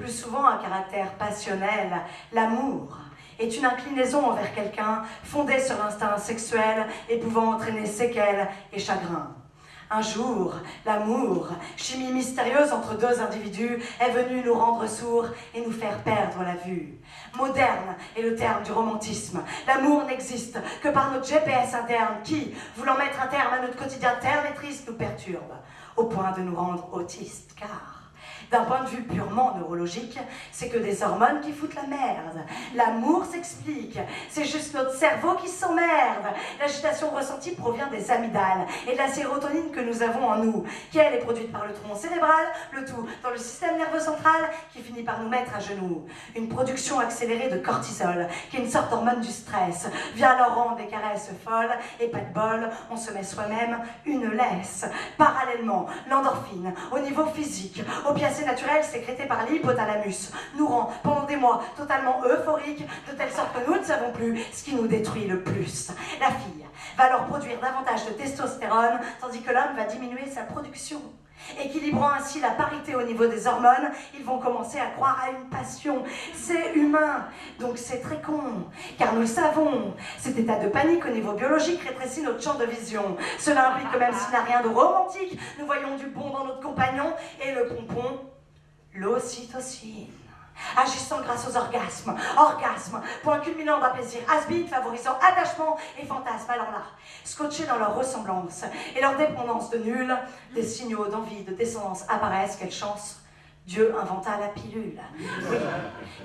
plus souvent un caractère passionnel. L'amour est une inclinaison envers quelqu'un fondée sur l'instinct sexuel et pouvant entraîner séquelles et chagrins. Un jour, l'amour, chimie mystérieuse entre deux individus, est venu nous rendre sourds et nous faire perdre la vue. Moderne est le terme du romantisme. L'amour n'existe que par notre GPS interne qui, voulant mettre un terme à notre quotidien terne et triste, nous perturbe, au point de nous rendre autistes, car... d'un point de vue purement neurologique, c'est que des hormones qui foutent la merde. L'amour s'explique, c'est juste notre cerveau qui s'emmerde. L'agitation ressentie provient des amygdales et de la sérotonine que nous avons en nous, qui elle est produite par le tronc cérébral, le tout dans le système nerveux central qui finit par nous mettre à genoux. Une production accélérée de cortisol, qui est une sorte d'hormone du stress, vient alors rendre des caresses folles et pas de bol, on se met soi-même une laisse. Parallèlement, l'endorphine, au niveau physique, opiacé naturel sécrété par l'hypothalamus, nous rend pendant des mois totalement euphoriques, de telle sorte que nous ne savons plus ce qui nous détruit le plus. La fille va alors produire davantage de testostérone, tandis que l'homme va diminuer sa production. Équilibrant ainsi la parité au niveau des hormones, ils vont commencer à croire à une passion. C'est humain, donc c'est très con, car nous le savons, cet état de panique au niveau biologique rétrécit notre champ de vision. Cela implique que même s'il n'a rien de romantique, nous voyons du bon dans notre compagnon et le pompon, l'ocytocine. Agissant grâce aux orgasmes, point culminant d'un plaisir has-been, favorisant attachement et fantasme. Alors là, scotchés dans leur ressemblance et leur dépendance de nul, des signaux d'envie, de descendance apparaissent. Quelle chance! Dieu inventa la pilule. Oui,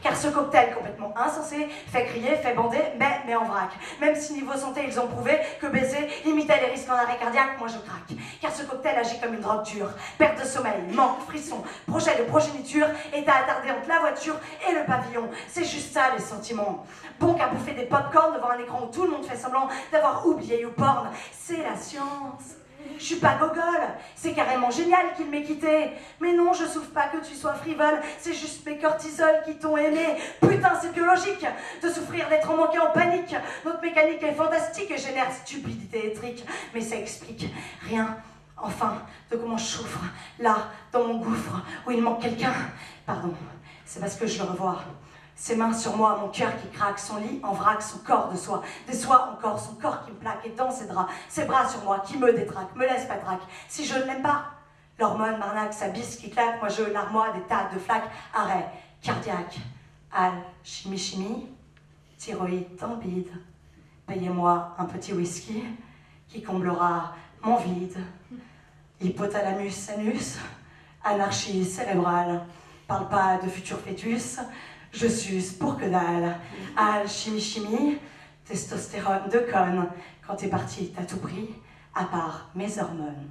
car ce cocktail complètement insensé fait crier, fait bander, mais en vrac. Même si niveau santé, ils ont prouvé que baiser limitait les risques en arrêt cardiaque, moi je craque. Car ce cocktail agit comme une drogue dure. Perte de sommeil, manque, frisson, projet de progéniture, état attardé entre la voiture et le pavillon. C'est juste ça les sentiments. Bon qu'à bouffer des pop-corn devant un écran où tout le monde fait semblant d'avoir oublié YouPorn. C'est la science. Je suis pas gogol, c'est carrément génial qu'il m'ait quitté. Mais non, je souffre pas que tu sois frivole, c'est juste mes cortisols qui t'ont aimé. Putain, c'est biologique de souffrir d'être manqué en panique. Notre mécanique est fantastique et génère stupidité étrique. Mais ça explique rien, enfin, de comment je souffre, là, dans mon gouffre, où il manque quelqu'un. Pardon, c'est parce que je le revois. Ses mains sur moi, mon cœur qui craque, son lit en vrac, son corps de soie. Des soies encore, son corps qui me plaque et dans ses draps. Ses bras sur moi qui me détraquent, me laissent pas traque. Si je ne l'aime pas, l'hormone m'arnaque, sa bise qui claque, moi je larmoie des tas de flaques. Arrêt cardiaque, chimie, thyroïde dans le bide. Payez-moi un petit whisky qui comblera mon vide. Hypothalamus anus, anarchie cérébrale. Parle pas de futur fœtus. Je suce pour que dalle. Chimie, testostérone de conne. Quand t'es parti, t'as tout pris, à part mes hormones.